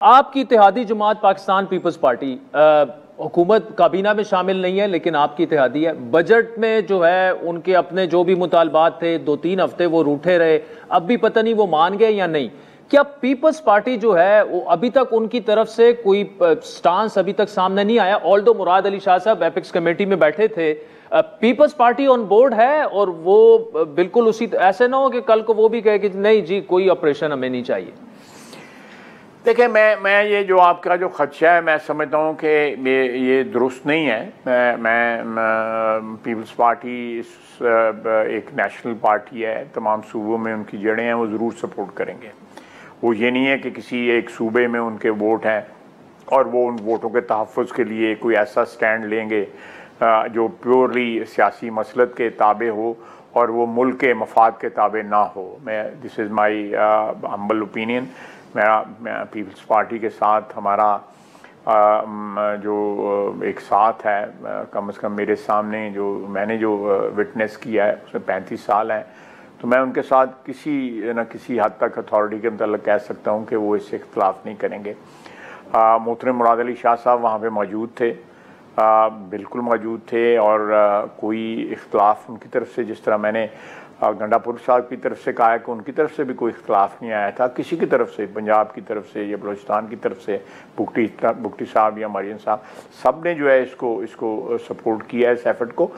आपकी इत्तेहादी जमात Pakistan peoples party हुकूमत काबीना में शामिल नहीं है, लेकिन आपकी इत्तेहादी है। बजट में जो है उनके अपने जो भी मुतालबात थे 2-3 हफ्ते वो रूठे रहे, अब भी पता नहीं वो मान गए या नहीं। क्या पीपल्स पार्टी जो है वो अभी तक उनकी तरफ से कोई स्टांस अभी तक सामने नहीं आया? ऑल्दो मुराद अली शाह साहब एपिक्स कमेटी में बैठे थे, पीपल्स पार्टी ऑन बोर्ड है और वो बिल्कुल उसी ऐसे ना हो कि कल को वो भी कहे कि नहीं जी कोई ऑपरेशन हमें नहीं चाहिए। देखिए, मैं ये जो आपका जो खदशा है मैं समझता हूँ कि ये दुरुस्त नहीं है। मैं पीपल्स पार्टी एक नेशनल पार्टी है, तमाम सूबों में उनकी जड़ें हैं, वो ज़रूर सपोर्ट करेंगे। वो ये नहीं है कि किसी एक सूबे में उनके वोट हैं और वो उन वोटों के तहफ़्फ़ुज़ के लिए कोई ऐसा स्टैंड लेंगे जो प्योरली सियासी मसलत के ताबे हो और वो मुल्क के मफाद के ताबे ना हो। This is my humble opinion. मैं पीपल्स पार्टी के साथ हमारा जो एक साथ है, कम से कम मेरे सामने जो मैंने जो विटनेस किया है उसमें 35 साल हैं, तो मैं उनके साथ किसी न किसी हद तक अथॉरिटी के मतलब कह सकता हूँ कि वो इससे इख्तलाफ नहीं करेंगे। मोहतरम मुराद अली शाह साहब वहाँ पे मौजूद थे, बिल्कुल मौजूद थे, और कोई इख्तलाफ उनकी तरफ से, जिस तरह मैंने गंडापुर साहब की तरफ से कहा है कि उनकी तरफ से भी कोई इख्तलाफ नहीं आया था किसी की तरफ से, पंजाब की तरफ से या बलूचिस्तान की तरफ से, बुगटी साहब या मरियम साहब, सब ने जो है इसको सपोर्ट किया है, इस एफर्ट को।